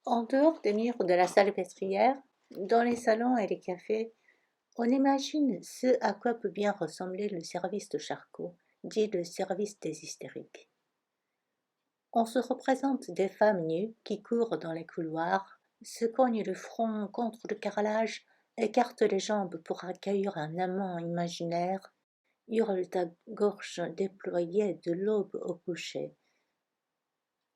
En dehors des murs de la salpêtrière, dans les salons et les cafés, on imagine ce à quoi peut bien ressembler le service de Charcot, dit le service des hystériques. On se représente des femmes nues qui courent dans les couloirs, se cognent le front contre le carrelage, écartent les jambes pour accueillir un amant imaginaire, hurlent à gorge déployée de l'aube au coucher.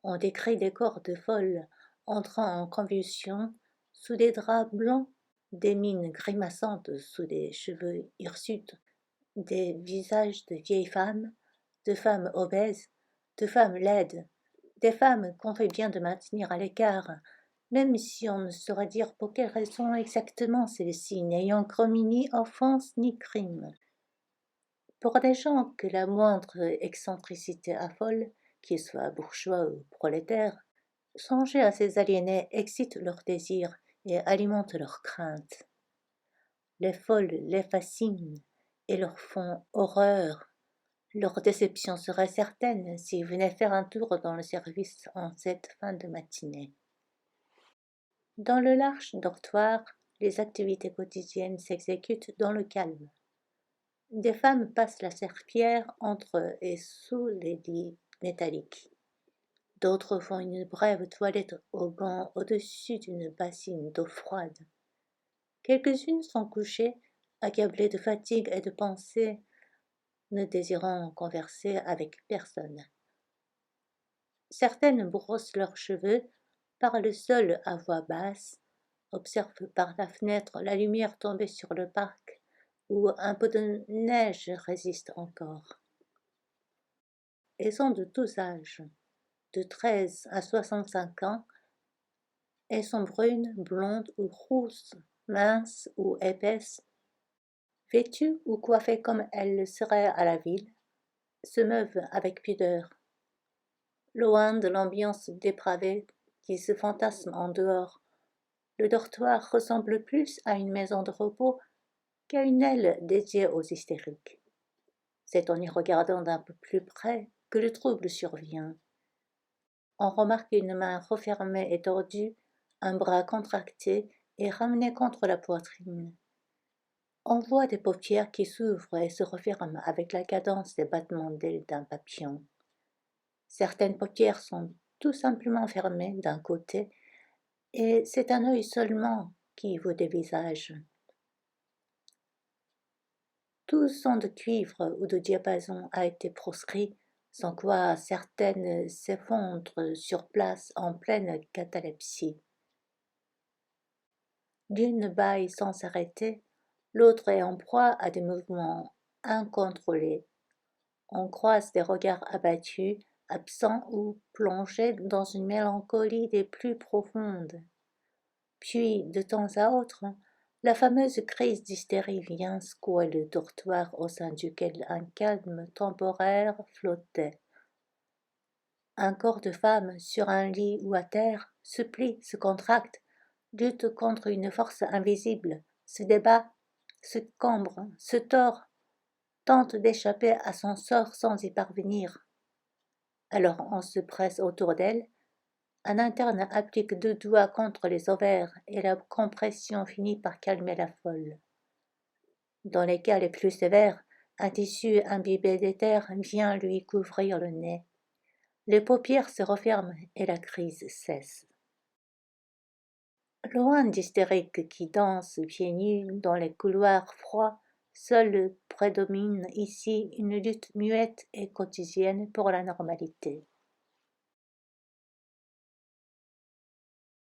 On décrit des corps de folles entrant en convulsion sous des draps blancs, des mines grimaçantes sous des cheveux hirsutes, des visages de femmes obèses, de femmes laides, des femmes qu'on fait bien de maintenir à l'écart, même si on ne saurait dire pour quelle raison exactement celles-ci, n'ayant commis ni offense ni crime. Pour des gens que la moindre excentricité affole, qu'ils soient bourgeois ou prolétaires, songer à ces aliénés excite leur désir et alimente leur crainte. Les folles les fascinent et leur font horreur. Leur déception serait certaine s'ils venaient faire un tour dans le service en cette fin de matinée. Dans le large dortoir, les activités quotidiennes s'exécutent dans le calme. Des femmes passent la serpillière entre et sous les lits métalliques. D'autres font une brève toilette aux gants au-dessus d'une bassine d'eau froide. Quelques-unes sont couchées, accablées de fatigue et de pensée, ne désirant converser avec personne. Certaines brossent leurs cheveux, parlent seules à voix basse, observent par la fenêtre la lumière tomber sur le parc, où un peu de neige résiste encore. Elles sont de tous âges, de 13 à 65 ans. Elles sont brunes, blondes ou rousses, minces ou épaisses, vêtues ou coiffées comme elles le seraient à la ville, se meuvent avec pudeur, loin de l'ambiance dépravée qui se fantasme en dehors. Le dortoir ressemble plus à une maison de repos qu'à une aile dédiée aux hystériques. C'est en y regardant d'un peu plus près que le trouble survient. On remarque une main refermée et tordue, un bras contracté et ramené contre la poitrine. On voit des paupières qui s'ouvrent et se referment avec la cadence des battements d'ailes d'un papillon. Certaines paupières sont tout simplement fermées d'un côté, et c'est un œil seulement qui vous dévisage. Tout son de cuivre ou de diapason a été proscrit, sans quoi certaines s'effondrent sur place en pleine catalepsie. L'une bâille sans s'arrêter, l'autre est en proie à des mouvements incontrôlés. On croise des regards abattus, absents ou plongés dans une mélancolie des plus profondes. Puis, de temps à autre, la fameuse crise d'hystérie vient secouer le dortoir au sein duquel un calme temporaire flottait. Un corps de femme, sur un lit ou à terre, se plie, se contracte, lutte contre une force invisible, se débat, se cambre, se tord, tente d'échapper à son sort sans y parvenir. Alors on se presse autour d'elle, un interne applique 2 doigts contre les ovaires et la compression finit par calmer la folle. Dans les cas les plus sévères, un tissu imbibé d'éther vient lui couvrir le nez. Les paupières se referment et la crise cesse. Loin d'hystériques qui dansent pieds nus dans les couloirs froids, seule prédomine ici une lutte muette et quotidienne pour la normalité.